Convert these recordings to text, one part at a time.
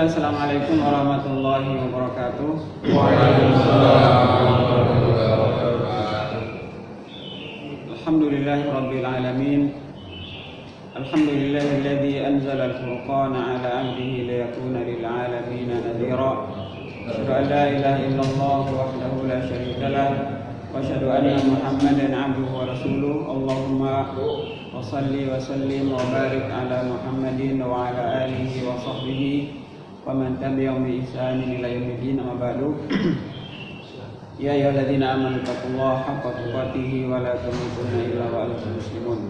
Bismillah, assalamualaikum warahmatullahi wabarakatuh. Waalaikumsalam warahmatullahi wabarakatuh. Alhamdulillahi rabbil alamin. Alhamdulillahilladzi anzala al-furqana ala 'abdihi liyakuna lil 'alamin nadhira. Asyhadu an la ilaha illallah wahdahu la syarika lah wa asyhadu anna Muhammadan 'abduhu wa rasuluh. Allahumma wasalli wa sallim wa barik ala Muhammadin wa ala alihi wa sahbihi wa man tabi'ahum bi ihsanin ila yaumil amma ba'du. Ya ayyuhalladzina amanu taqullaha haqqa tuqatih wa la tamutunna illa wa antum muslimun.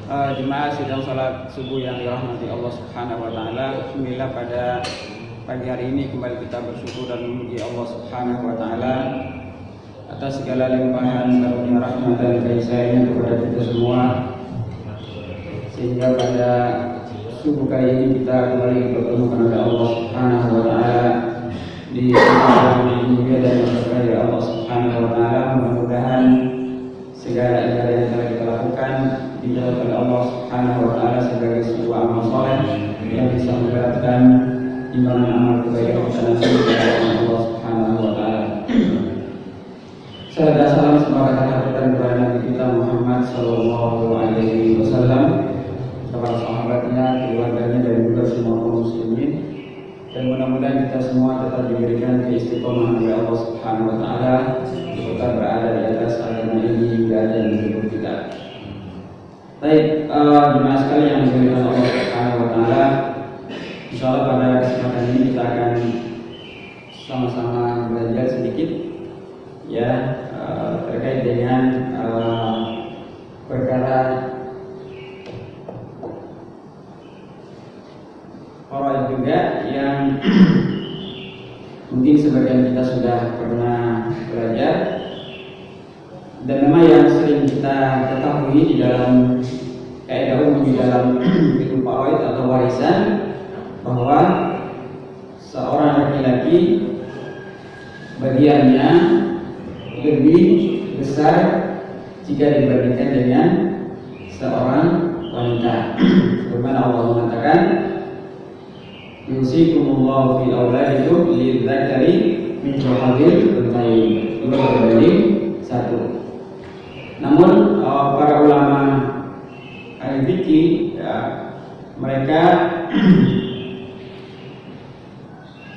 Jemaah sidang salat subuh yang dirahmati Allah Subhanahu wa taala, alhamdulillah pada pagi hari ini kembali kita bersyukur dan memuji Allah Subhanahu wa taala atas segala limpahan karunia rahmat dan kasih-Nya kepada kita semua, sehingga pada subuh kali ini kita kembali bertemu kepada Allah Subhanahu wa taala di tempat mulia dan berkah dari Allah Subhanahu wa taala. Mudah-mudahan segala ibadah yang telah kita lakukan dijadikan oleh Allah Subhanahu wa taala sebagai sebuah amal saleh yang bisa memberatkan timbangan amal kebaikan kita nanti kepada Allah Subhanahu wa taala. Salam dan salam semoga terhadirkan kepada Nabi kita Muhammad sallallahu alaihi wasallam, kepada sahabatnya, keluarganya, dan juga semua kaum muslimin. Dan mudah-mudahan kita semua tetap diberikan keistiqomahan oleh Allah Subhanahu wa taala, tetap berada di atas agama ini hingga akhir hidup kita. Baik, jemaah sekalian yang dimuliakan Allah Subhanahu wa taala, insyaallah pada kesempatan ini kita akan sama-sama belajar sedikit ya terkait dengan perkara faraid juga yang mungkin sebagian kita sudah pernah belajar dan memang yang sering kita ketahui di dalam kaidah umum di dalam ilmu faraid atau warisan, bahwa seorang laki-laki bagiannya lebih besar jika dibandingkan dengan seorang wanita. Sebagaimana Allah mengatakan, yusikumullahu fi auladikum lidzakari mithlu hadzil unthayayn, 2 berbanding 1. Namun para ulama ahli fikih ya, mereka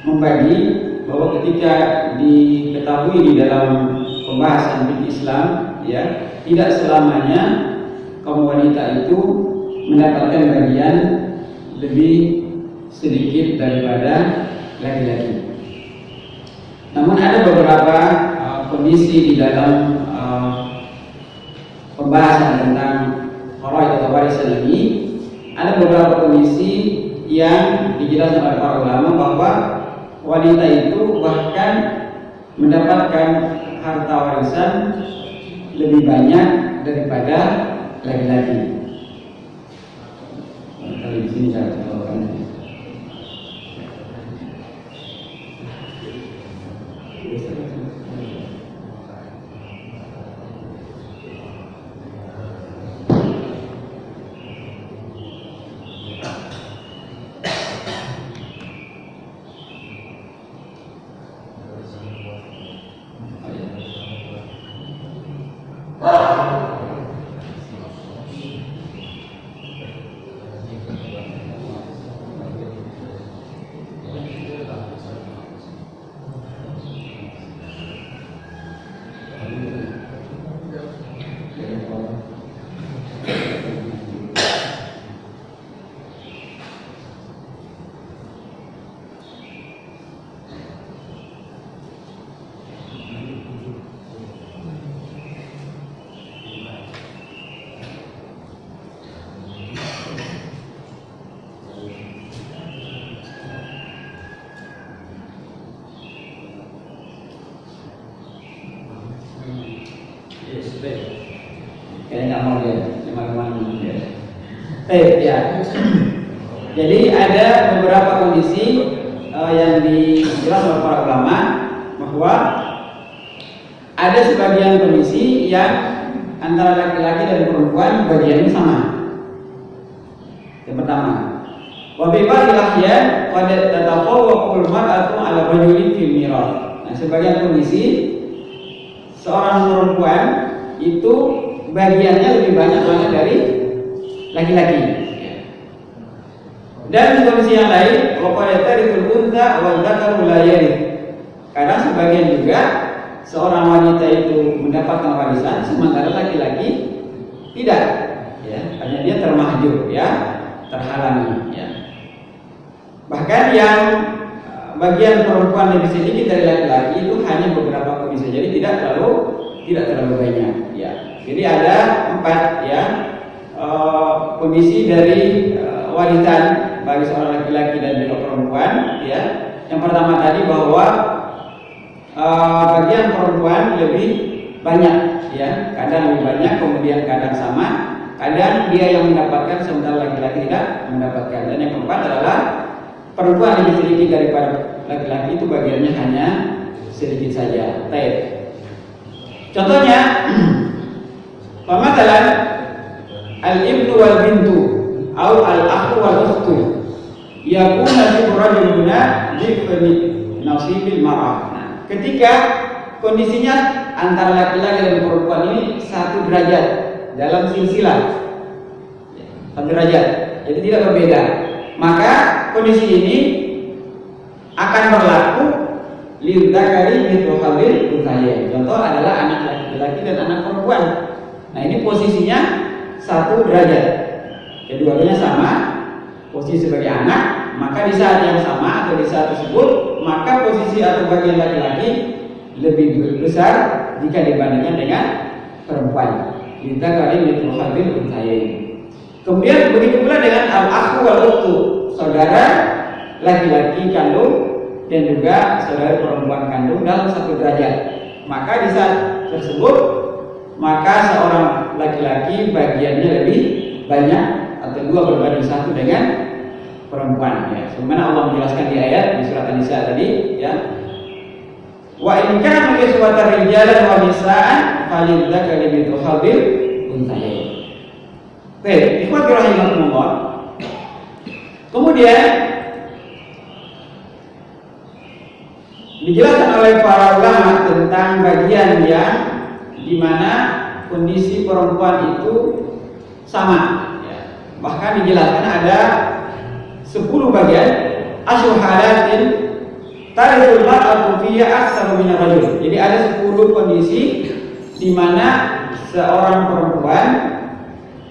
membagi bahwa ketika diketahui di dalam pembahasan fikih Islam ya, tidak selamanya kaum wanita itu mendapatkan bagian lebih sedikit daripada laki-laki. Namun ada beberapa kondisi di dalam pembahasan tentang faraid atau warisan ini. Ada beberapa kondisi yang dijelaskan oleh para ulama bahwa wanita itu bahkan mendapatkan harta warisan lebih banyak daripada laki-laki. Kalau di sini saya contohkan. Kayaknya nggak mau ya, teman-teman ya. Ya. Jadi ada beberapa kondisi yang dijelaskan oleh para ulama bahwa ada sebagian kondisi yang antara laki-laki dan perempuan bagiannya sama. Yang pertama, Wa bi ba'dil ahyan qad tatafawwaqul mar'atu 'ala rajulin fil mirath. Nah, sebagian kondisi seorang perempuan itu bagiannya lebih banyak mana dari laki-laki. Dan di kondisi yang lain, wa qad tarithul untha wal dzakaru la yarith. Kadang sebagian juga seorang wanita itu mendapatkan warisan sementara laki-laki tidak, ya, hanya dia termahjur, ya, terhalangi, ya. Bahkan yang bagian perempuan lebih sedikit dari laki-laki itu hanya beberapa kondisi, jadi tidak terlalu banyak, ya. Jadi ada 4, ya, kondisi dari warisan bagi seorang laki-laki dan juga perempuan, ya. Yang pertama tadi bahwa bagian perempuan lebih banyak, ya, kadang lebih banyak, kemudian kadang sama, kadang dia yang mendapatkan sementara laki-laki tidak mendapatkan. Dan yang keempat adalah perempuan lebih sedikit daripada laki-laki itu bagiannya hanya sedikit saja. Baik. Contohnya, pematalan al-ibnu wal bintu atau al-akhu wal ukhtu yakuna fi rajulina bi nasibil mar'ah. Ketika kondisinya antara laki-laki dan perempuan ini 1 derajat dalam silsilah, 1 derajat, jadi tidak berbeda, maka kondisi ini akan berlaku lidzakari mithlu hadzil unthayain. Contoh adalah anak laki-laki dan anak perempuan. Nah, ini posisinya 1 derajat, kedua-duanya sama posisi sebagai anak. Maka di saat yang sama atau di saat tersebut, maka posisi atau bagian laki-laki lebih besar jika dibandingkan dengan perempuan. Lidzakari mithlu hadzil unthayain. Kemudian begitu pula dengan al-akhu wal ukhtu, saudara laki-laki kandung dan juga saudara perempuan kandung dalam 1 derajat. Maka di saat tersebut, maka seorang laki-laki bagiannya lebih banyak atau 2 berbanding 1 dengan perempuan, ya. Sebagaimana Allah menjelaskan di ayat di surat An-Nisa tadi, ya. Wa in kana kiswatan rijalan wa nisaan falidzakari mithlu hadzil unthayain. Baik, ikhwati rahimakumullah. Kemudian dijelaskan oleh para ulama tentang bagian yang dimana kondisi perempuan itu sama, ya. Bahkan dijelaskan ada 10 bagian asyru halatin tarithul mar'atu fiha aktsaru min ar-rajul. Jadi ada 10 kondisi di mana seorang perempuan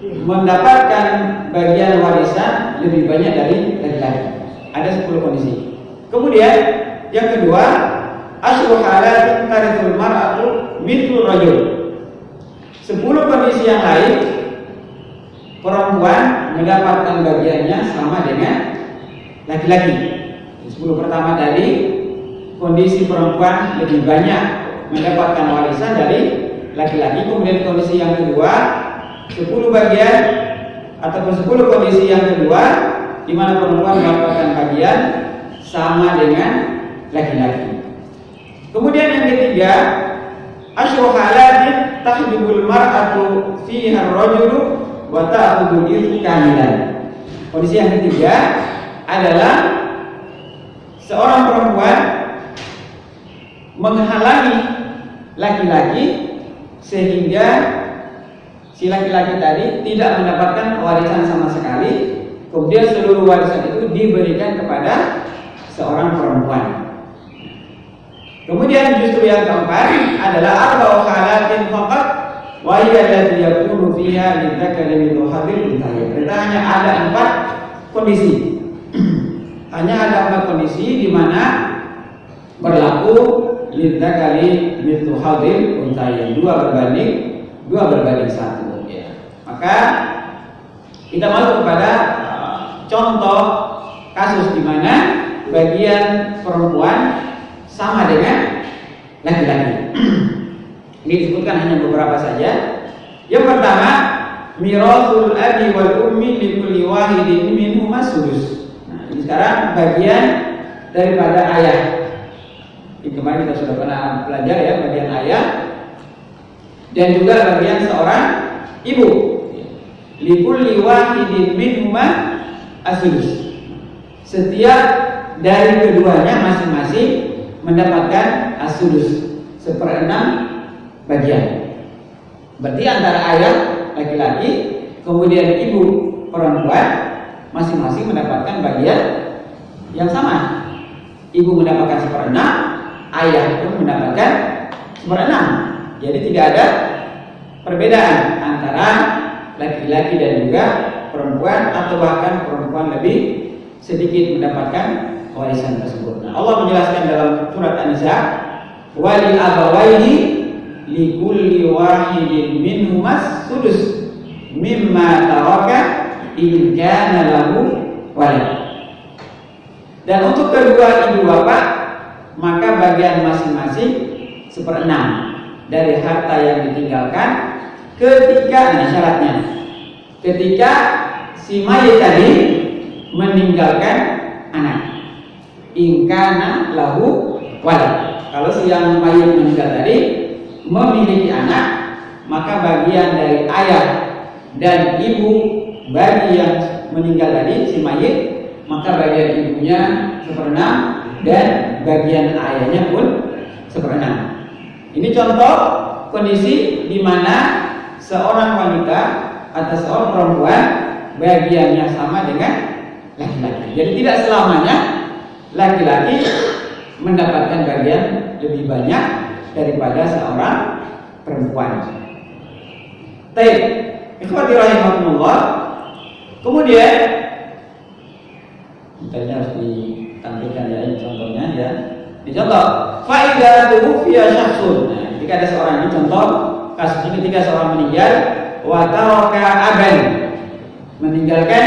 mendapatkan bagian warisan lebih banyak dari laki-laki. Ada 10 kondisi. Kemudian yang kedua, asyru halatin tarithul mar'atu mithlu ar-rajul. 10 kondisi yang lain perempuan mendapatkan bagiannya sama dengan laki-laki. 10 pertama tadi kondisi perempuan lebih banyak mendapatkan warisan dari laki-laki. Kemudian kondisi yang kedua 10 bagian ataupun 10 kondisi yang kedua di mana perempuan mendapatkan bagian sama dengan laki-laki. Kemudian yang ketiga asyru halatin tahdibul mar'atu fiha ar-rajulu wa ta'khudhu irthi kamilan. Kondisi yang ketiga adalah seorang perempuan menghalangi laki-laki sehingga si laki-laki tadi tidak mendapatkan warisan sama sekali. Kemudian seluruh warisan itu diberikan kepada seorang perempuan. Kemudian justru yang keempat adalah arba'u halatin faqat wa hiya allati yakunu fiha lidzakari mithlu hadzil unthayain. Berarti hanya ada 4 kondisi. Hanya ada 4 kondisi di mana berlaku lidzakari mithlu hadzil unthayain, 2 berbanding 1, ya. Maka kita masuk kepada contoh kasus di mana bagian perempuan sama dengan laki-laki. Ini disebutkan hanya beberapa saja. Yang pertama, mirathul abi wal ummi li kulli wahidin minhuma sudus. Nah, ini sekarang bagian daripada ayah. Ini kemarin kita sudah pernah belajar, ya, bagian ayah dan juga bagian seorang ibu. Li kulli wahidin minhuma asudus. setiap dari keduanya masing-masing mendapatkan as-sudus, 1/6 bagian. Berarti antara ayah laki-laki kemudian ibu perempuan masing-masing mendapatkan bagian yang sama. Ibu mendapatkan 1/6, ayah pun mendapatkan 1/6. Jadi tidak ada perbedaan antara laki-laki dan juga perempuan, atau bahkan perempuan lebih sedikit mendapatkan warisan tersebut. Nah, Allah menjelaskan dalam surat An-Nisa, walil abawaihi likulli wahidin minhumas sudus mimma taraka in kana lahu walad. Dan untuk kedua ibu bapak, maka bagian masing-masing 1/6 dari harta yang ditinggalkan ketika, nah syaratnya, ketika si mayit tadi meninggalkan anak, in kana lahu walad. Kalau si yang mayit meninggal tadi memiliki anak, maka bagian dari ayah dan ibu bagi yang meninggal tadi si mayit, maka bagian ibunya 1/6 dan bagian ayahnya pun 1/6. Ini contoh kondisi di mana seorang wanita atau seorang perempuan bagiannya sama dengan laki-laki. Jadi tidak selamanya laki-laki mendapatkan bagian lebih banyak daripada seorang perempuan. Baik, ikhwati rahimakumullah. Kemudian detailnya harus ditampilkan ya, ini contohnya ya. Dicontoh, faida tuwfiya syakhsun. Nah, ketika ada seorang, ini contoh kasusnya ketika seorang meninggal, wa taraka aban, meninggalkan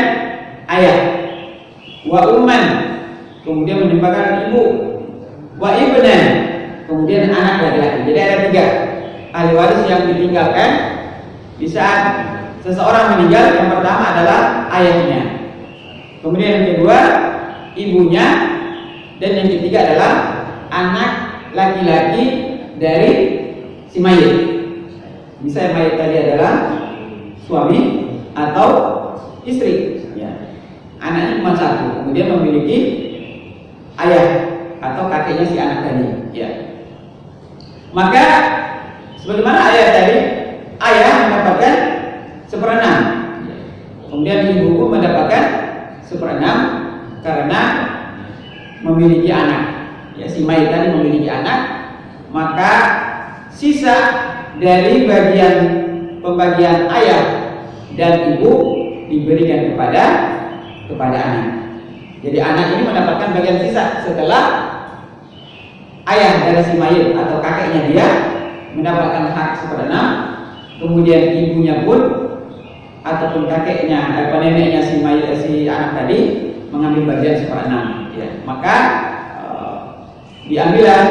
ayah, wa umman, kemudian meninggalkan ibu, wa ibnan, kemudian anak laki-laki. Jadi ada 3 ahli waris yang ditinggalkan di saat seseorang meninggal. Yang pertama adalah ayahnya, kemudian yang kedua ibunya, dan yang ketiga adalah anak laki-laki dari si mayit. Bisa mayit tadi adalah suami atau istri ya. Anaknya cuma 1, kemudian memiliki ayah atau kakeknya si anak tadi ya. Maka sebagaimana ayah tadi, ayah mendapatkan 1/6, kemudian ibu pun mendapatkan 1/6 karena memiliki anak ya. Si mayit tadi memiliki anak, maka sisa dari pembagian ayah dan ibu diberikan kepada anak. Jadi anak ini mendapatkan bagian sisa setelah ayah dari si mayit atau kakeknya dia mendapatkan hak 1/6, kemudian ibunya pun ataupun kakeknya atau neneknya si anak tadi mengambil bagian 1/6 ya. Maka diambillah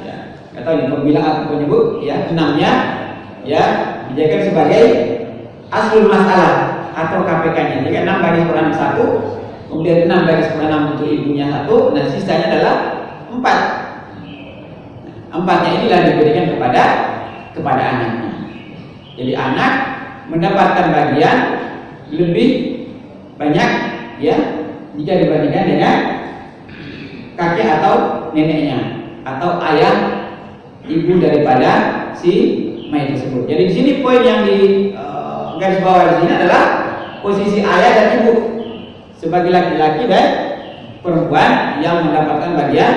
ya, atau ini pembilang atau penyebut ya, 6-nya ya dijadikan sebagai aslul masalah atau KPK-nya. Jadi 6 bagi 1/6, kemudian 6 bagi 1/6 untuk ibunya 1, nah sisanya adalah 4. 4-nya inilah diberikan kepada anaknya. Jadi anak mendapatkan bagian lebih banyak ya jika dibandingkan dengan kakek atau neneknya atau ayah ibu daripada si mayit tersebut. Jadi di sini poin yang di garis bawah di sini adalah posisi ayah dan ibu sebagai laki-laki dan perempuan yang mendapatkan bagian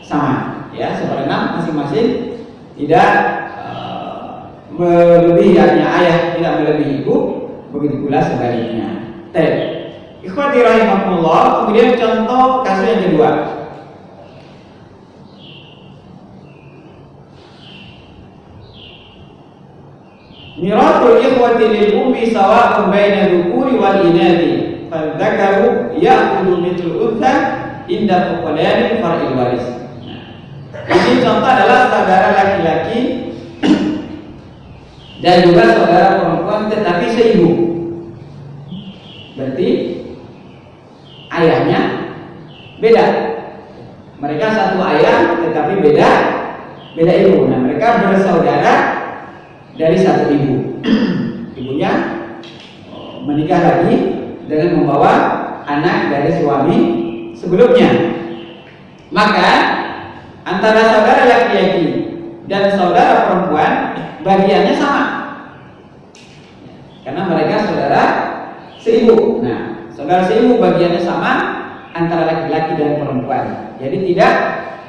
sama ya, 1/6 masing-masing, tidak melebihi, artinya ayah tidak melebihi ibu, begitu pula sebaliknya. Ikhwati rahimakumullah. Kemudian contoh kasus yang kedua. Mirathul ikhwati lil ummi sawa'un baina dzukuri wal inathi, fal dzakaru ya'khudhu mithlu untha inda fuqadani far'il waris. Ini contoh adalah saudara laki-laki dan juga saudara perempuan tetapi seibu. Berarti ayahnya beda. Mereka satu ayah tetapi beda ibu. Nah, mereka bersaudara dari satu ibu. Ibunya menikah lagi dengan membawa anak dari suami sebelumnya. Maka antara saudara laki-laki dan saudara perempuan bagiannya sama, karena mereka saudara seibu. Nah, saudara seibu bagiannya sama antara laki-laki dan perempuan. Jadi tidak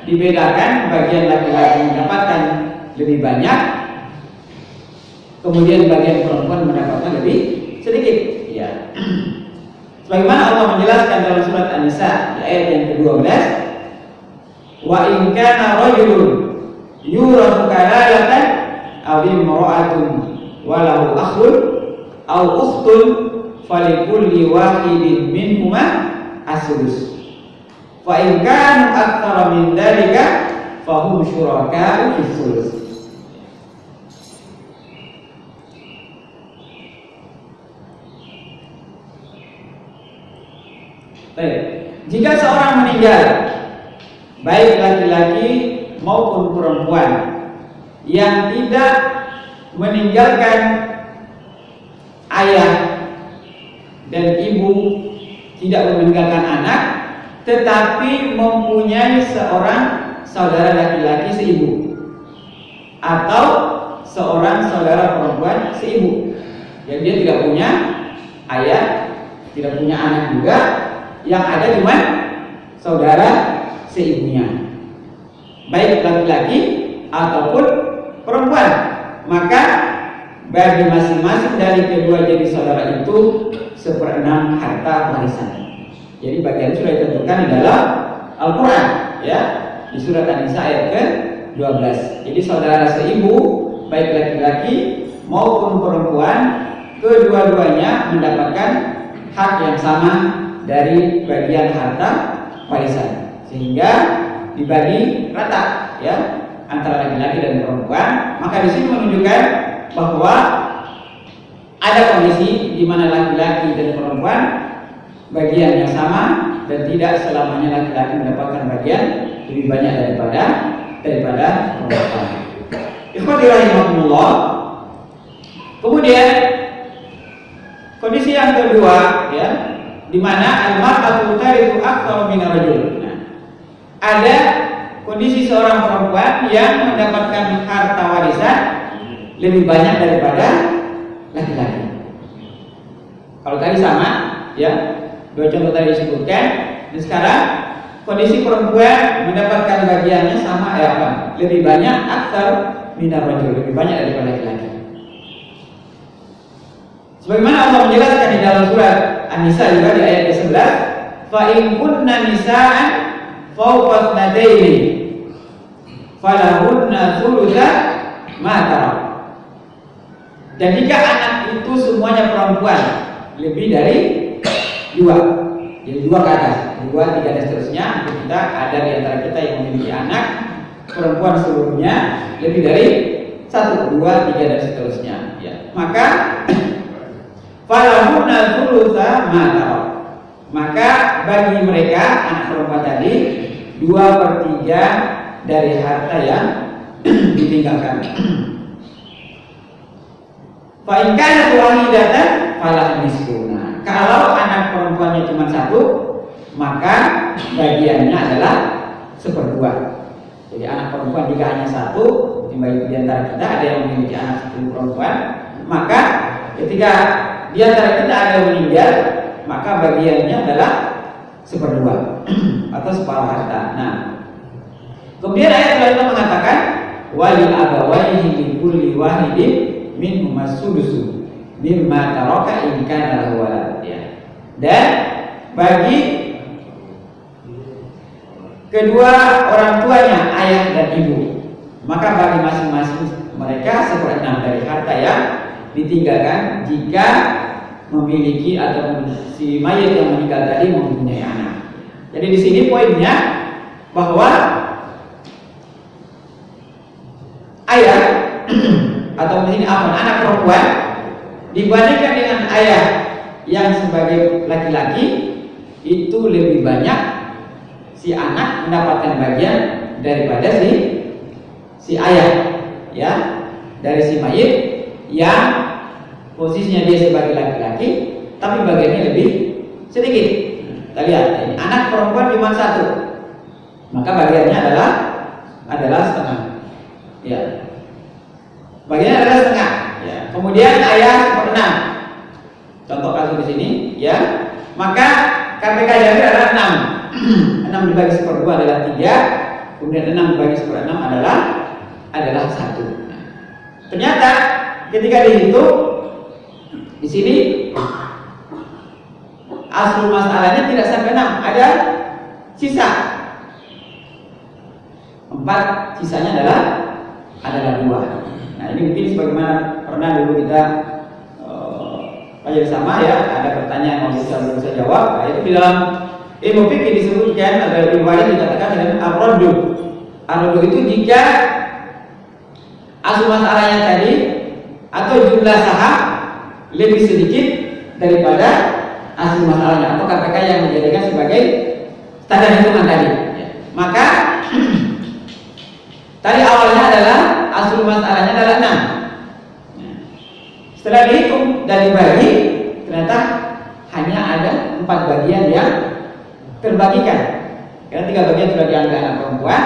dibedakan bagian laki-laki mendapatkan lebih banyak, kemudian bagian perempuan mendapatkan lebih sedikit. Ya. Sebagaimana Allah menjelaskan dalam surat An-Nisa ayat yang ke-12, wa in kana rajulun yuratu kalalatan aw imra'atun wa lahu akhun aw ukhtun falikulli wahidin minhuma as-sudus fa in kanu aktsara min dzalika fahum syuraka'u fis sulus. Jika seorang meninggal, baik laki-laki maupun perempuan, yang tidak meninggalkan ayah dan ibu, tidak meninggalkan anak, tetapi mempunyai seorang saudara laki-laki seibu atau seorang saudara perempuan seibu, jadi dia tidak punya ayah, tidak punya anak juga, yang ada cuma saudara seibunya, baik laki-laki ataupun perempuan, maka bagi masing-masing dari kedua jenis saudara itu 1/6 harta warisan. Jadi bagian sudah ditentukan di dalam Al-Quran, ya, di surat An-Nisa ayat ke-12. Jadi saudara seibu, baik laki-laki maupun perempuan, kedua-duanya mendapatkan hak yang sama dari bagian harta warisan, sehingga dibagi rata, ya, antara laki-laki dan perempuan. Maka di sini menunjukkan bahwa ada kondisi di mana laki-laki dan perempuan bagian yang sama, dan tidak selamanya laki-laki mendapatkan bagian lebih banyak daripada perempuan. Ikhwati rahimakumullah. Kemudian kondisi yang kedua, ya, di mana al-mar'atu tarithu aktsara min ar-rajul. Nah, ada kondisi seorang perempuan yang mendapatkan harta warisan lebih banyak daripada laki-laki. Kalau tadi sama, ya, dua contoh tadi disebutkan. Dan sekarang kondisi perempuan mendapatkan bagiannya sama, lebih banyak aktsar min ar-rajul, lebih banyak daripada laki-laki. Sebagaimana Allah menjelaskan di dalam surat An-Nisa juga di ayat ke-11, fa in kunna nisaan fawqa thnataini falahunna thulutsa ma tarak. Dan jika anak itu semuanya perempuan lebih dari 2, jadi 2 ke atas, 2, 3 dan seterusnya, kita ada di antara kita yang memiliki anak perempuan seluruhnya lebih dari 1, 2, 3 dan seterusnya, ya, maka falahunna thulutsa ma tarak, maka bagi mereka anak perempuan tadi 2/3 dari harta yang ditinggalkan. Fa in kanat wahidatan falah nisfu. Nah, kalau anak perempuannya cuma 1, maka bagiannya adalah 1/2. Jadi anak perempuan jika hanya 1, di antara kita ada yang memiliki anak perempuan, maka ketika di antara kita ada yang meninggal, maka bagiannya adalah 1/2 atau separuh harta. Nah, kemudian ayat selanjutnya mengatakan walil abawaihi likulli wahidin minhum as-sudusu mimma taraka in kana lahu walad, ya. Dan bagi kedua orang tuanya, ayah dan ibu, maka bagi masing-masing mereka 1/6 dari harta yang ditinggalkan jika memiliki atau si mayat yang meninggal tadi mempunyai anak. Jadi di sini poinnya bahwa ayah atau di sini anak perempuan dibandingkan dengan ayah yang sebagai laki-laki itu lebih banyak si anak mendapatkan bagian daripada si ayah, ya, dari si mayit yang posisinya dia sebagai laki-laki tapi bagiannya lebih sedikit. Kita lihat, ini anak perempuan cuma 1, maka bagiannya adalah setengah. Ya. Bagiannya adalah setengah. Ya. Kemudian ayah 1/6. Contoh kasus di sini, ya. Maka KPK diambil adalah 6. 6 dibagi 1/2 adalah 3. Kemudian 6 dibagi 1/6 adalah 1. Ternyata ketika dihitung di sini asal masalahnya tidak sampai 6, ada sisa 4, sisanya adalah 2. Nah, ini mungkin sebagaimana pernah dulu kita pelajari sama, ya, ada pertanyaan yang bisa jawab. Nah, itu di dalam ilmu fikih disebutkan, ada riwayat dikatakan dengan ar-raddu. Ar-raddu itu jika asal masalahnya tadi atau jumlah saham lebih sedikit daripada asal masalahnya atau KPK yang dijadikan sebagai standar hitungan tadi. Maka tadi awalnya adalah asal masalahnya adalah 6. Setelah dihitung dan dibagi, ternyata hanya ada 4 bagian yang terbagikan. Karena 3 bagian sudah diambil anak perempuan,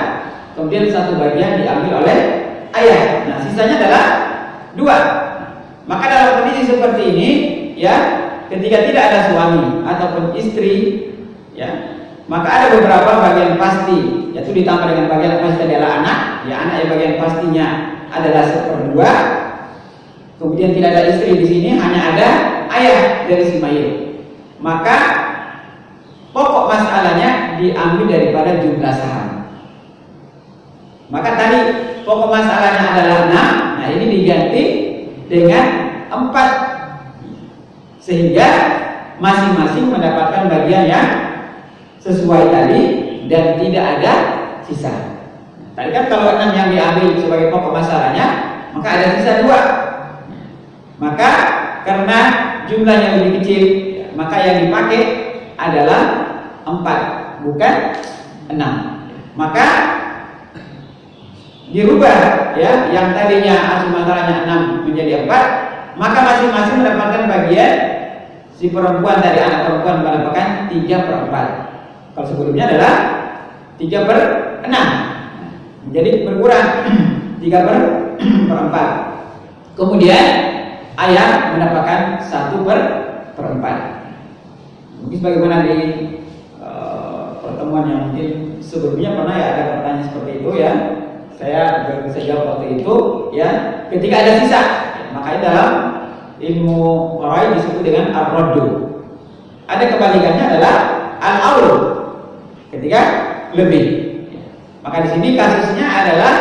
kemudian 1 bagian diambil oleh ayah. Nah, sisanya adalah 2. Maka dalam kondisi seperti ini, ya, ketika tidak ada suami ataupun istri, ya, maka ada beberapa bagian pasti, yaitu ditambah dengan bagian pasti adalah anak, ya, anak yang bagian pastinya adalah 1/2. Kemudian tidak ada istri di sini, hanya ada ayah dari si mayit. Maka pokok masalahnya diambil daripada jumlah saham. Maka tadi pokok masalahnya adalah 6. Nah, ini diganti dengan 4, sehingga masing-masing mendapatkan bagian yang sesuai tadi dan tidak ada sisa. Tadi kan kalau 6 yang diambil sebagai pokok masalahnya, maka ada sisa 2. Maka karena jumlahnya lebih kecil, maka yang dipakai adalah 4, bukan 6. Maka dirubah, ya, yang tadinya asal masalahnya 6 menjadi 4, maka masing-masing mendapatkan bagian. Si perempuan dari anak perempuan mendapatkan 3/4. Kalau sebelumnya adalah 3/6, jadi berkurang 3/4. Kemudian ayah mendapatkan 1/4. Mungkin sebagaimana di pertemuan yang mungkin sebelumnya pernah, ya, ada pertanyaan seperti itu, ya. Saya bisa jawab waktu itu, ya. Ketika ada sisa, makanya dalam ilmu warai disebut dengan ar-raddu. Ada kebalikannya adalah al-aul, ketika lebih. Maka di sini kasusnya adalah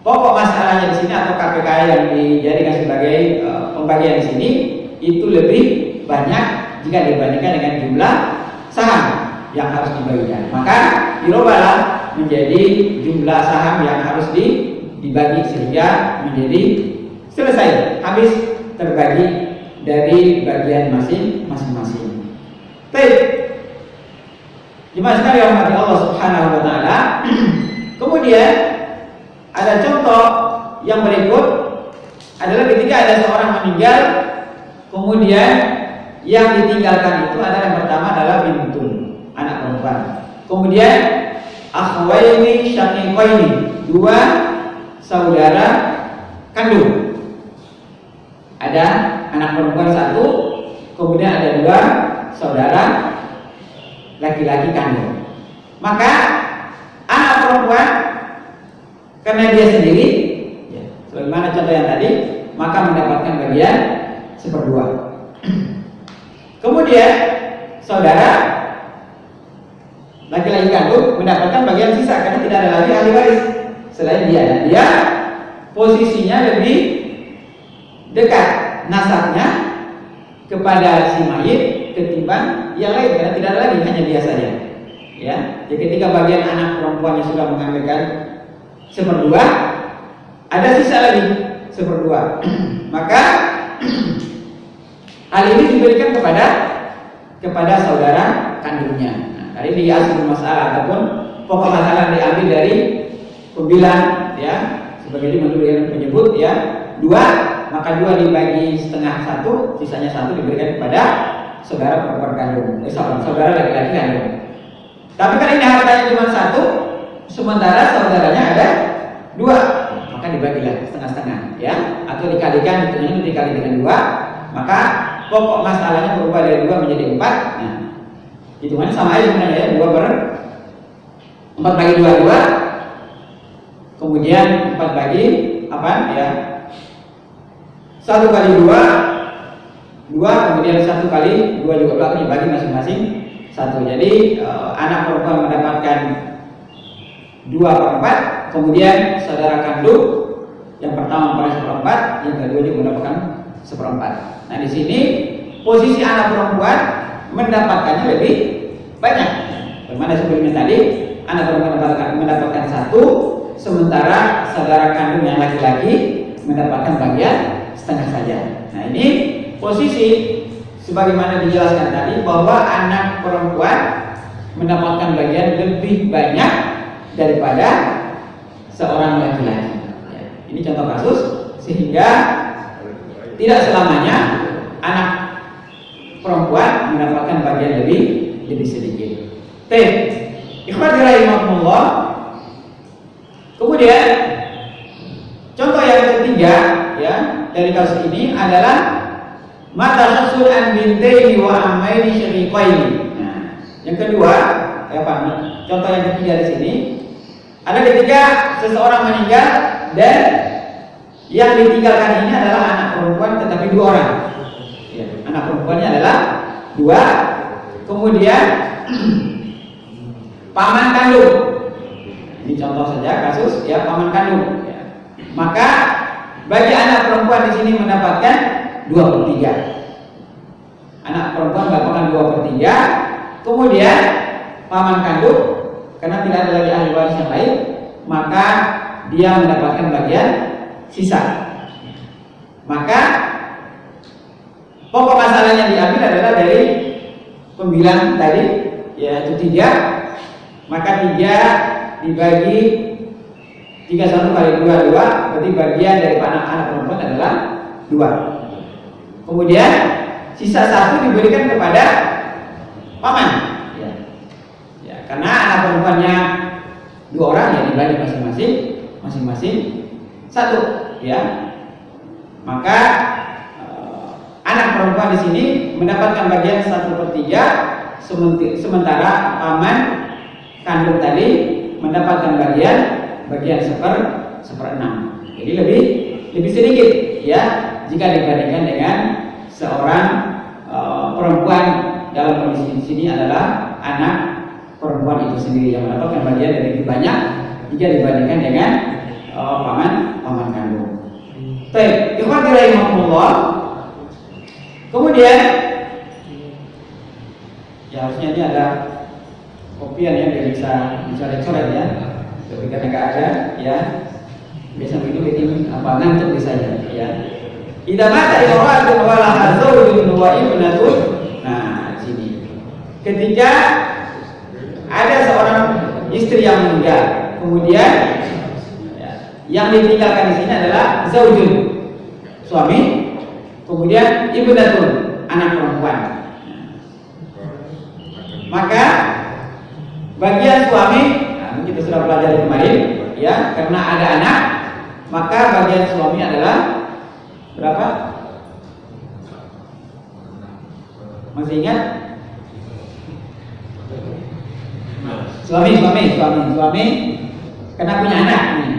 pokok masalahnya di sini atau KPK yang dijadikan sebagai pembagian di sini itu lebih banyak jika dibandingkan dengan jumlah saham yang harus dibagikan. Maka dirubahlah menjadi jumlah saham yang harus dibagi sehingga menjadi selesai, habis terbagi dari bagian masing-masing. Baik, jemaah sekalian yang Allah Subhanahu wa taala. Kemudian ada contoh yang berikut adalah ketika ada seorang meninggal, kemudian yang ditinggalkan itu adalah yang pertama adalah bintun, anak perempuan. Kemudian akhwaini syaqiqaini, 2 saudara kandung. Ada anak perempuan 1, kemudian ada 2 saudara laki-laki kandung. Maka anak perempuan karena dia sendiri, ya, sebagaimana contoh yang tadi, maka mendapatkan bagian 1/2. Kemudian saudara laki-laki kandung mendapatkan bagian sisa karena tidak ada lagi ahli waris selain dia, dan dia posisinya lebih dekat nasabnya kepada si mayit ketimbang yang lain karena tidak ada lagi, hanya dia saja. Ya, jadi ketika bagian anak perempuannya sudah mengambilkan 1/2, ada sisa lagi 1/2. Maka hal ini diberikan kepada saudara kandungnya. Nah, tadi di asal masalah ataupun pokok masalah diambil dari pembilang, ya, sebagai yang menyebut, ya, 2, maka 2 dibagi setengah 1, sisanya 1 diberikan kepada saudara perempuan kandung, saudara laki-laki kandung. Tapi kan ini hartanya cuma satu, sementara saudaranya ada dua, maka dibagilah setengah-setengah, ya, atau dikalikan, hitungnya dikali dengan dua, maka pokok masalahnya berubah dari dua menjadi empat. Nah, hitungannya sama aja sebenarnya, ya, empat bagi dua, kemudian empat bagi apa, ya, satu kali dua, kemudian satu kali dua juga belakangnya bagi masing-masing satu. Jadi anak perempuan mendapatkan 2/4, kemudian saudara kandung yang pertama pada 1/4, yang kedua juga mendapatkan 1/4. Nah, di sini posisi anak perempuan mendapatkannya lebih banyak. Bagaimana sebelumnya tadi, anak perempuan mendapatkan satu, sementara saudara kandung yang laki-laki mendapatkan bagian setengah saja. Nah, ini posisi sebagaimana dijelaskan tadi bahwa anak perempuan mendapatkan bagian lebih banyak daripada seorang laki-laki. Ya, ini contoh kasus, sehingga tidak selamanya anak perempuan mendapatkan bagian lebih sedikit. Ikhwati rahimakumullah. Kemudian contoh yang ketiga, ya, dari kasus ini adalah mata hasul an bintaini wa ammaini syaqiqaini. Nah, yang kedua, contoh yang ketiga di sini ada ketika seseorang meninggal dan yang ditinggalkan ini adalah anak perempuan tetapi dua orang. Ya, anak perempuannya adalah dua, kemudian paman kandung. Ini contoh saja kasus, ya, paman kandung. Ya. Maka bagi anak perempuan di sini mendapatkan 2/3. Anak perempuan mendapatkan 2/3. Kemudian paman kandung, karena tidak ada lagi ahli waris yang lain, maka dia mendapatkan bagian sisa. Maka pokok masalahnya diambil adalah dari pembilang tadi, yaitu 3. Maka 3 dibagi 31 kali 2, berarti bagian dari anak perempuan adalah 2. Kemudian sisa 1 diberikan kepada paman, ya, karena anak perempuannya 2 orang, ya, dibagi masing-masing 1, ya. Maka anak perempuan di sini mendapatkan bagian 1/3, sementara paman kandung tadi mendapatkan bagian 1/6. Jadi lebih sedikit, ya, jika dibandingkan dengan seorang perempuan. Dalam kondisi di sini adalah anak perempuan itu sendiri yang mendapatkan bagian yang lebih banyak jika dibandingkan dengan paman kandung. Baik, ikhwati rahimakumullah. Kemudian, ya, harusnya ini ada kopian, ya, biar bisa coret-coret, ya. Tapi karena nggak ada, ya, biasa begitu bikin ngantuk misalnya, ya. Idza mata imra'atun wa laha zawjun wa ibnatun. Nah, di sini ketika ada seorang istri yang meninggal, kemudian, ya, yang ditinggalkan di sini adalah zaujun, suami, kemudian ibnatun, anak perempuan. Maka bagian suami, nah, kita sudah pelajari kemarin, ya, karena ada anak, maka bagian suami adalah berapa? Masih ingat? Suami karena punya anak nih.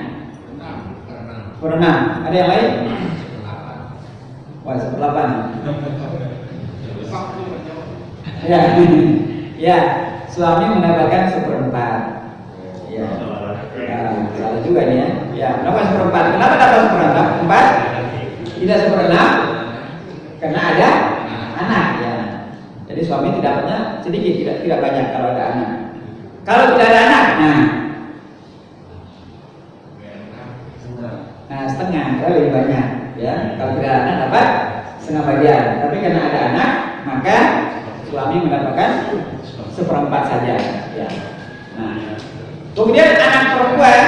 6. Ada yang lain? Wah, 8. Ya, ya, suami mendapatkan 1/4. Ya, salah juga nih, ya. Ya, mendapat 1/4. Kenapa dapat 1/4? Tidak 1/6 karena ada anak, ya. Jadi suami dapatnya sedikit, tidak banyak kalau ada anak. Kalau tidak ada anak, nah setengah, kalau lebih banyak, ya. Kalau tidak ada anak dapat setengah bagian. Tapi karena ada anak, maka suami mendapatkan 1/4 saja, ya. Nah, kemudian anak perempuan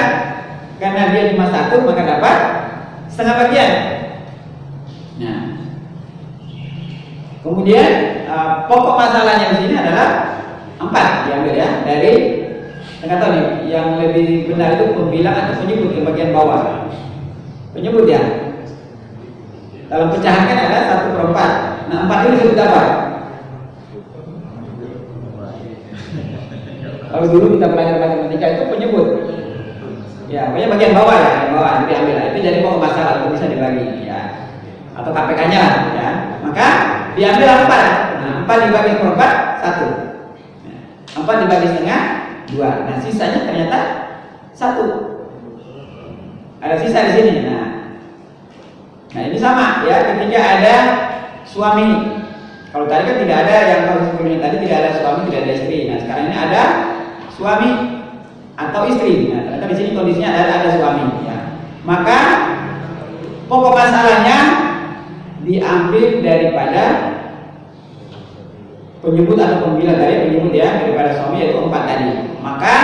karena dia cuma 1, maka dapat setengah bagian. Nah, kemudian pokok masalahnya di sini adalah 4 diambil ya dari, nggak tahu nih yang lebih benar itu pembilang atau penyebut di bagian bawah. Penyebut ya. Dalam pecahan kan ada 1/4. Nah 4 ini disebut apa? Kalau dulu kita belajar matematika itu penyebut. Ya, pokoknya bagian bawah ya, bagian bawah itu diambil. Itu jadi pokok masalah itu bisa dibagi ya. Atau KPK-nya ya. Maka diambil 4. Nah, 4 dibagi per 4 1. 4 dibagi setengah 2. Nah, sisanya ternyata 1. Ada sisa di sini. Nah ini sama ya, ketika ada suami. Kalau tadi kan tidak ada, yang kalau sebelumnya tadi tidak ada suami, tidak ada istri. Nah sekarang ini ada suami atau istri. Nah ternyata di sini kondisinya ada suami ya. Maka pokok masalahnya diambil daripada penyebut atau pembilang dari penyebut ya, daripada suami, yaitu 4 tadi. Maka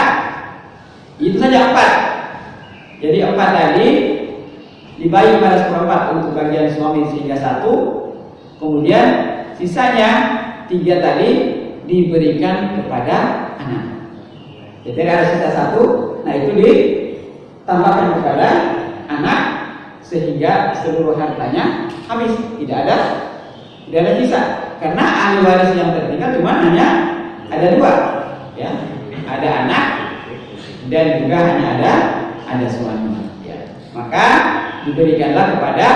itu saja 4. Jadi 4 tadi dibagi pada 1/4 untuk bagian suami sehingga 1. Kemudian sisanya 3 tadi diberikan kepada anak. Jadi ada sisa 1. Nah itu ditambahkan kepada anak sehingga seluruh hartanya habis, tidak ada sisa. Karena ahli waris yang tertinggal cuma hanya ada 2 ya. Ada anak dan juga hanya ada suami ya. Maka diberikanlah kepada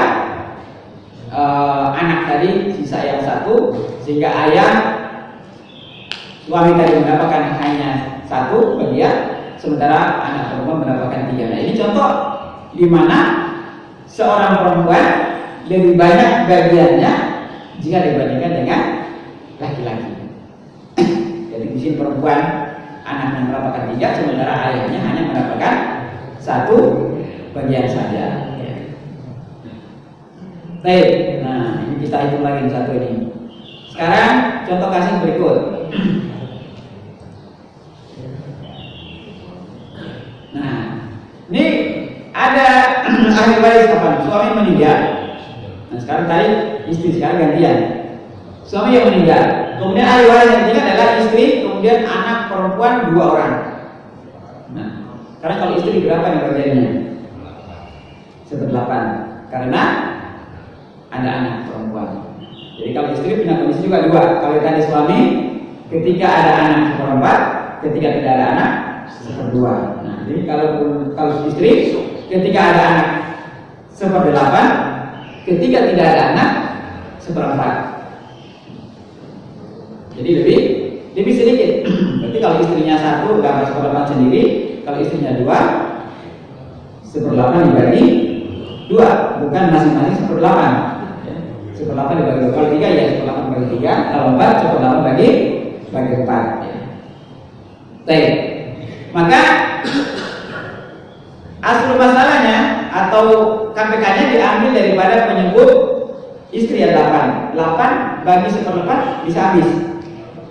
anak tadi sisa yang 1, sehingga ayah suami tadi mendapatkan hanya 1 bagian, sementara anak perempuan mendapatkan 3. Nah ini contoh di mana seorang perempuan lebih banyak bagiannya jika dibandingkan dengan laki-laki. Jadi di sini perempuan anaknya mendapatkan 3, sementara ayahnya hanya mendapatkan 1 bagian saja. Baik, nah ini kita hitung lagi satu ini. Sekarang contoh kasus berikut. Nah, ini ada ahli waris kapan? Suami meninggal. Nah sekarang tadi istri, sekarang gantian. Suami yang meninggal, kemudian ahli waris yang tinggal adalah istri, kemudian anak perempuan 2 orang. Nah, sekarang kalau istri berapa yang bagiannya? 1/8. Karena ada anak perempuan. Jadi kalau istri punya kondisi juga 2. Kalau tadi suami, ketika ada anak 1/4, ketika tidak ada anak 1/2. Nah, jadi kalau istri ketika ada anak 1/8, ketika tidak ada anak 1/4. Jadi lebih sedikit. Berarti kalau istrinya 1 dapat 1/8 sendiri, kalau istrinya 2 1/8 dibagi 2, bukan masing-masing 1/8. 1/8 dibagi 2. Kalau 3 ya 1/8 bagi 3. Kalau 4 1/8 bagi 4 ya. Baik. Maka asal masalahnya atau KPK-nya diambil daripada penyebut istri ya 8. 8 bagi 1/4 bisa habis.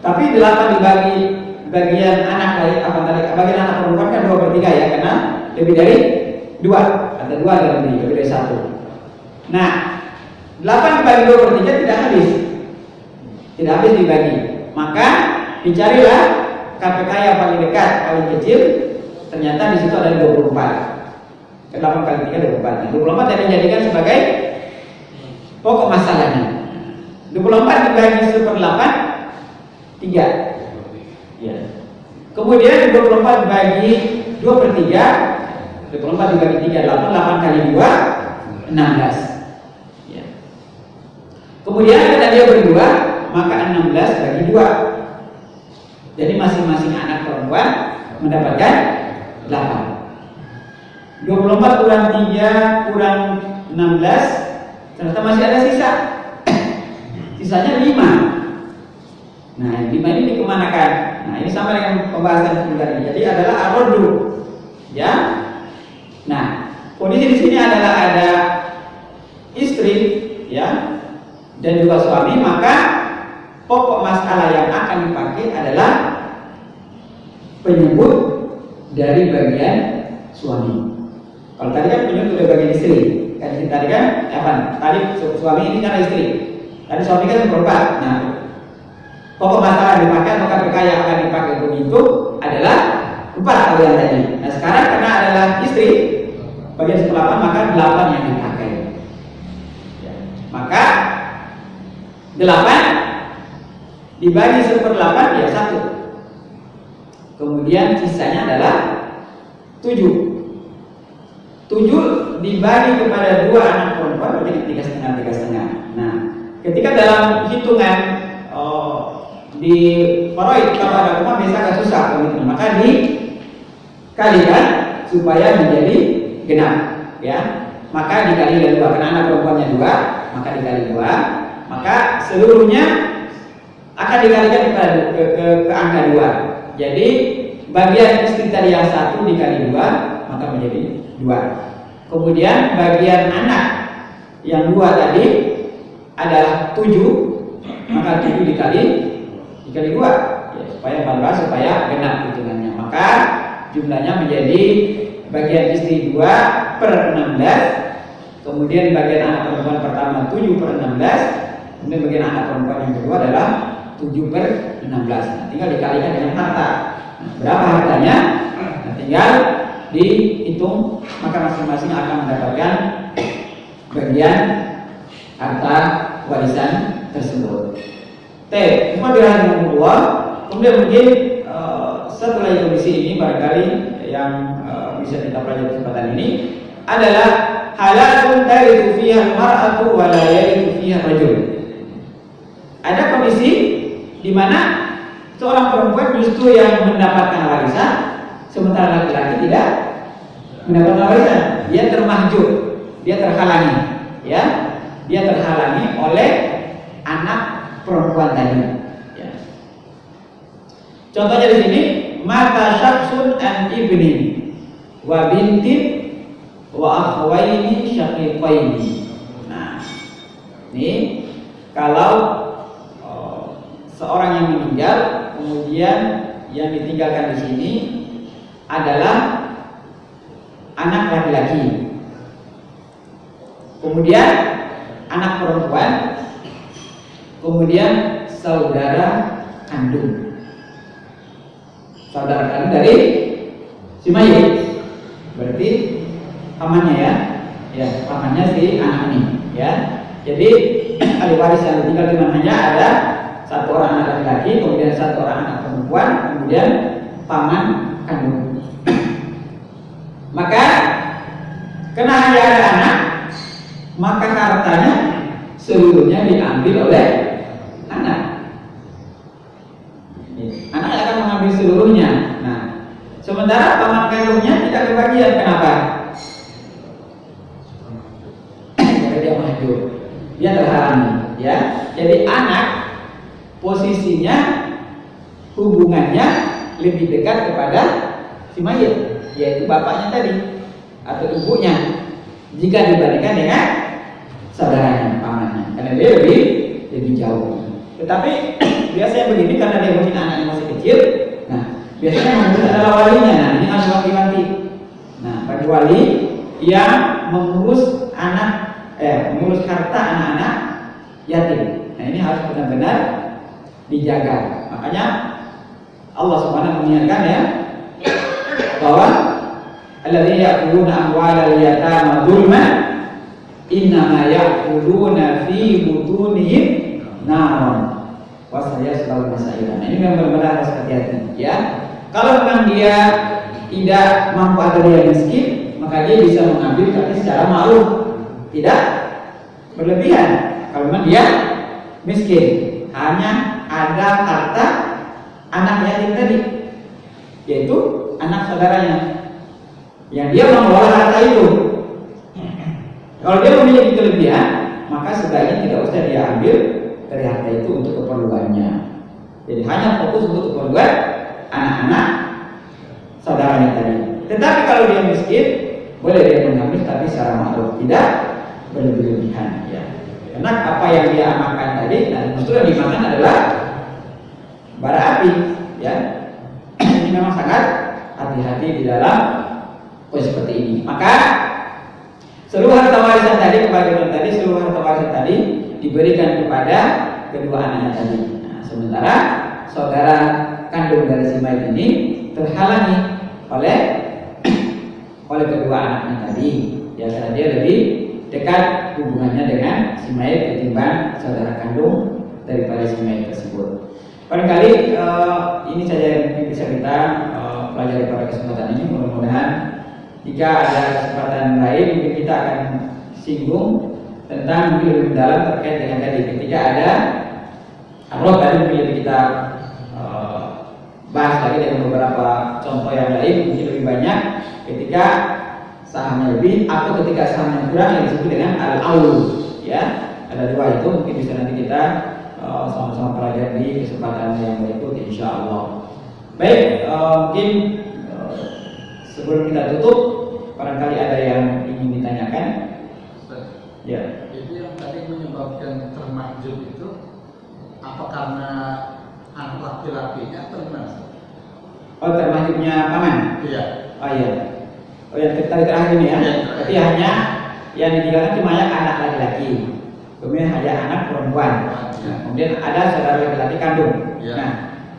Tapi 8 dibagi bagian anak dari bagian anak perempuan kan 2/3 ya, karena lebih dari 2. Ada 2 ada lebih dari 1. Nah, 8 dibagi 2/3 tidak habis. Tidak habis dibagi. Maka dicarilah KPK yang paling dekat, paling kecil. Ternyata di situ ada 24. 8 kali 3 24. 24 yang dijadikan sebagai pokok masalahnya. 24 dibagi 1/8 3. Ya. Kemudian 24 dibagi 2/3. 24 dibagi 3 8 kali 2 16. Ya. Kemudian karena dia berdua, maka 16 bagi 2. Jadi masing-masing anak perempuan mendapatkan 8. 24 kurang 3 kurang 16, ternyata masih ada sisa. Sisanya 5. Nah, 5 ini dikemanakan? Nah, ini sama dengan pembahasan sebelum tadi. Jadi adalah ar-raddu. Ya. Nah, kondisi di sini adalah ada istri, ya, dan juga suami, maka pokok masalah yang akan dipakai adalah penyebut dari bagian suami. Kalau tadi kan penyebut dari bagian istri. Kan tadi kan, tadi suami ini kan istri. Tadi suami kan 1/4. Nah, pokok masalah dipakai atau KPK yang akan dipakai untuk itu adalah 4 kalian tadi. Nah sekarang karena adalah istri bagian 1/8 maka 8 yang dipakai. Ya. Maka 8 dibagi 1/8 ya 1. Kemudian sisanya adalah 7. 7 dibagi kepada 2 anak perempuan menjadi 3,5. Nah, ketika dalam hitungan di faraid kalau ada rumah biasa agak susah begitu. Maka dikalikan supaya menjadi genap, ya. Maka dikali dengan 2 karena anak perempuannya 2, maka dikali 2, maka seluruhnya akan dikalikan ke angka 2. Jadi bagian istri tadi yang 1 dikali 2 maka menjadi 2. Kemudian bagian anak yang 2 tadi adalah 7, maka 7 dikali 2 ya, supaya 14 supaya genap hitungannya. Maka jumlahnya menjadi bagian istri 2/16, kemudian bagian anak perempuan pertama 7/16, kemudian bagian anak perempuan yang kedua adalah 7/16. Nah, tinggal dikalikan dengan harta. Nah, berapa hartanya? Nah, tinggal dihitung, maka masing-masing akan mendapatkan bagian harta warisan tersebut. Kemudian mungkin setelah kondisi ini barangkali yang bisa kita pelajari kesempatan ini adalah halatun tarithu fiha al-mar'atu wa la yarithu fiha rajul. Ada kondisi di mana seorang perempuan justru yang mendapatkan warisan sementara laki-laki tidak mendapatkan warisan. Dia termahjub, dia terhalangi, ya. Dia terhalangi oleh anak perempuan tadi, ya. Contohnya di sini mata syaksun an ibni wa bintin wa akhwaini syaqiqaini. Nah, ini kalau seorang yang meninggal kemudian yang ditinggalkan di sini adalah anak laki-laki, kemudian anak perempuan, kemudian saudara kandung. Saudara kandung dari si mayit, berarti pamannya, ya. Ya, pamannya si anak ini, ya. Jadi ahli waris yang tinggal di mananya ada 1 orang anak laki-laki, kemudian 1 orang anak perempuan, kemudian paman kandung. Maka karena hanya ada anak, maka hartanya seluruhnya diambil oleh anak. Anak akan mengambil seluruhnya. Nah, sementara paman kandungnya tidak kebagian. Kenapa? Karena dia mahjub, dia terhalangi, ya. Jadi anak posisinya hubungannya lebih dekat kepada si mayit, yaitu bapaknya tadi atau ibunya, jika dibandingkan dengan saudaranya, pamannya, karena dia lebih jauh. Tetapi biasanya begini, karena dia mungkin anaknya masih kecil. Nah, biasanya mengurus adalah walinya. Nah, ini harus wanti-wanti. Nah, bagi wali yang mengurus mengurus harta anak-anak yatim. Nah, ini harus benar-benar dijaga. Makanya Allah Subhanahu mengingatkan, ya, bahwa alladzina ya'kuluna amwalal yatama dzulman innama ya'kuluna fi butunihim naron wa sayaslawna sa'ira. Nah, ini memang benar-benar harus hati-hati, ya. Kalau memang dia tidak mampu atau dia miskin, maka dia bisa mengambil tapi secara ma'ruf, tidak berlebihan. Kalau memang dia miskin, hanya ada harta anak yatim tadi, yaitu anak saudaranya, yang dia mengelola harta itu. Kalau dia memiliki kelebihan, maka sebaiknya tidak usah dia ambil dari harta itu untuk keperluannya. Jadi hanya fokus untuk keperluan anak-anak saudaranya tadi. Tetapi kalau dia miskin, boleh dia mengambil tapi secara ma'ruf, tidak berlebihan, ya. Karena apa yang dia makan tadi, nah justru yang dimakan adalah bara api, ya. Ini memang sangat hati-hati di dalam posisi seperti ini. Maka seluruh harta warisan tadi, kebagian tadi, seluruh harta warisan tadi diberikan kepada kedua anaknya tadi. Nah, sementara saudara kandung dari si mayit ini terhalangi oleh kedua anaknya tadi, ya karena dia lebih dekat hubungannya dengan si mayit ketimbang saudara kandung daripada si mayit tersebut. Barangkali ini saja yang mungkin bisa kita pelajari pada kesempatan ini. Mudah-mudahan jika ada kesempatan lain mungkin kita akan singgung tentang mungkin lebih dalam terkait dengan tadi ketika ada arwah tadi, mungkin lebih kita bahas lagi dengan beberapa contoh yang lain mungkin lebih banyak ketika sahamnya lebih atau ketika sahamnya kurang yang disebut dengan al-aul, ya. Ada dua itu mungkin bisa nanti kita sama-sama pelajari di kesempatan yang berikut insyaallah. Baik, mungkin sebelum kita tutup barangkali ada yang ingin ditanyakan. Ya. Jadi yang tadi menyebabkan termakjub itu apa karena anak laki-lakinya atau gimana? Oh, termakjubnya paman? Iya. Oh iya. Oh yang terakhir ini ya. Berarti hanya yang ditinggalkan cuma yang anak laki-laki. Kemudian hanya anak perempuan. Nah, kemudian ada saudara laki-laki kandung. Ya. Nah,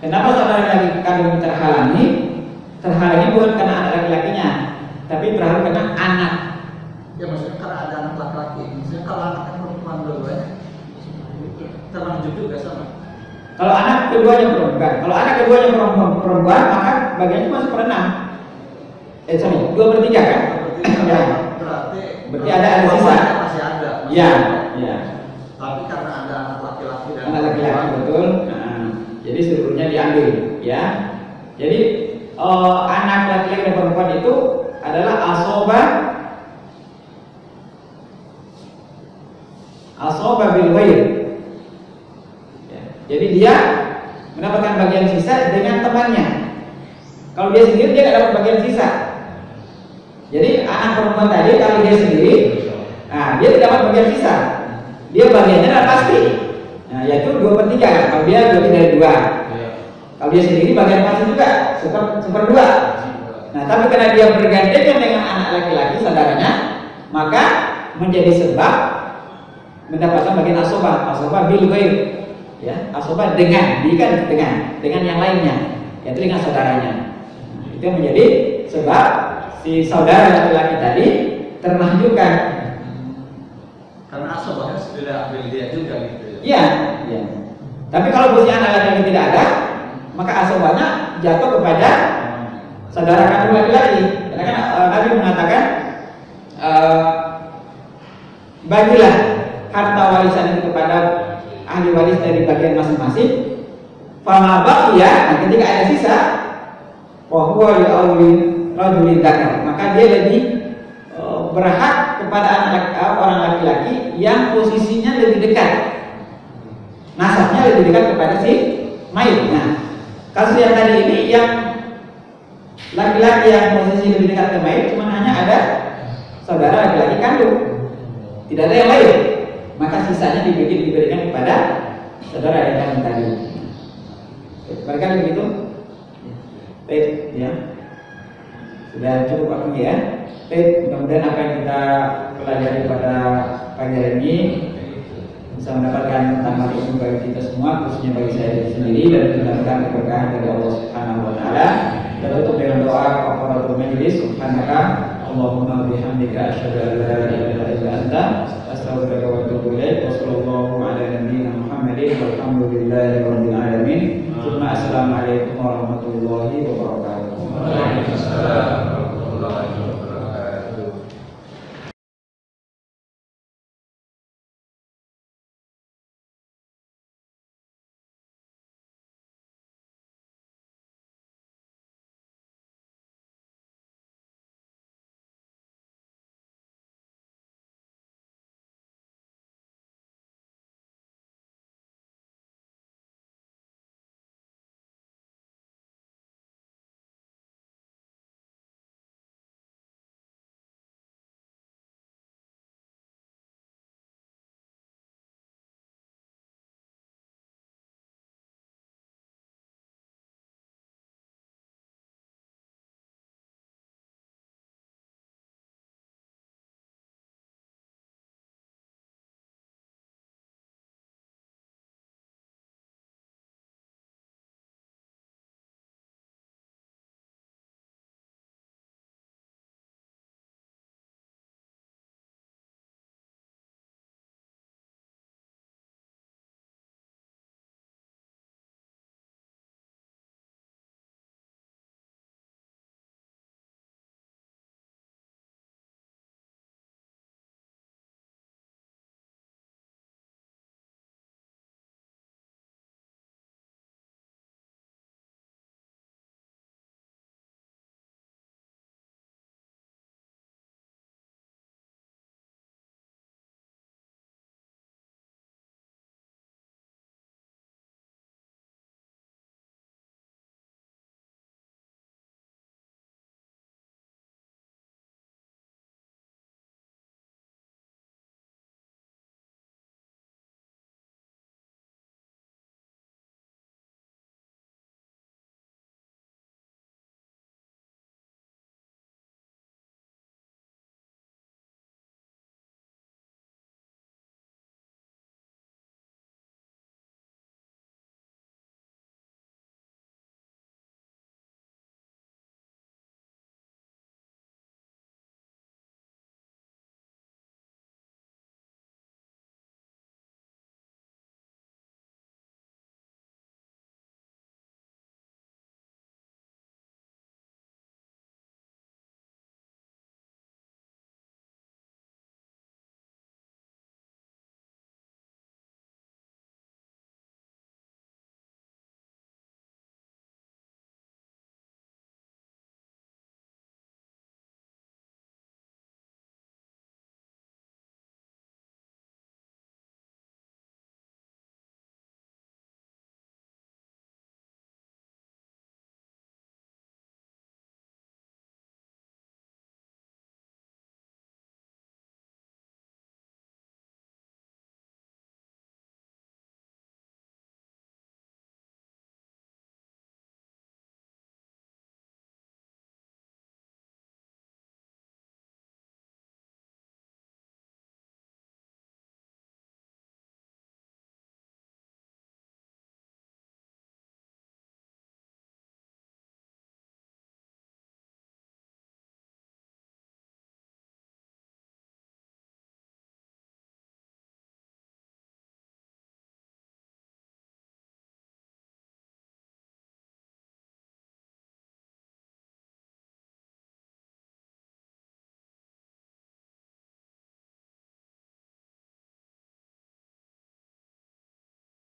kenapa saudara laki-laki kandung terhalangi? Terhalangi bukan karena anak laki-lakinya, tapi terhalang karena anak. Ya maksudnya karena ada anak laki-laki. Maksudnya kalau anak perempuan dua-duanya termakjub juga sama. Kalau anak keduanya perempuan, perempuan maka bagiannya cuma 1/6. Sorry, 2/3 kan? Ya. Berarti ada sisa. Masih ada. Iya, iya. Tapi karena ada anak laki-laki dan Anak laki-laki betul. Nah, jadi seluruhnya diambil, ya. Jadi anak laki-laki dan perempuan itu adalah asoba bil ghair. Ya. Jadi dia mendapatkan bagian sisa dengan temannya. Kalau dia sendiri dia nggak dapat bagian sisa. Jadi anak perempuan tadi kalau dia sendiri, nah dia tidak dapat bagian sisa. Dia bagiannya adalah pasti. Nah yaitu 2/3 kan. Kalau dia 2/3 dari 2. Kalau dia sendiri bagian pasti juga 1/2. Nah tapi karena dia bergandengan dengan anak laki-laki saudaranya, maka menjadi sebab mendapatkan bagian asoba bil ghair. Ya, asoba dengan yang lainnya, yaitu dengan saudaranya. Itu menjadi sebab si saudara laki-laki tadi termahjubkan. Karena asobahnya sudah ambil dia juga gitu ya. Iya, iya. Tapi kalau posisi anak laki-laki tidak ada, maka asobahnya jatuh kepada saudara kandung laki-laki. Karena kan Nabi mengatakan bagilah harta warisan itu kepada ahli waris dari bagian masing-masing. Fama baqiya, nah ketika ada sisa, wa huwa li awlin rajulin dzakar, maka dia lebih berhak kepada orang laki-laki yang posisinya lebih dekat, nasabnya lebih dekat kepada si mayit. Nah, kasus yang tadi ini yang laki-laki yang posisi lebih dekat ke mayit cuma hanya ada saudara laki-laki kandung, tidak ada yang lain. Maka sisanya diberikan kepada saudara yang kandung tadi. Barangkali begitu. Baik, ya. Sudah cukup waktu ya. Baik, mudah-mudahan apa yang kita pelajari pada pagi hari ini bisa mendapatkan tambahan ilmu bagi kita semua, khususnya bagi saya sendiri, dan mendapatkan keberkahan dari Allah Subhanahu wa taala. Dan tutup dengan doa kafaratul majlis. Subhanaka Allahumma bihamdika asyhadu an la ilaha illa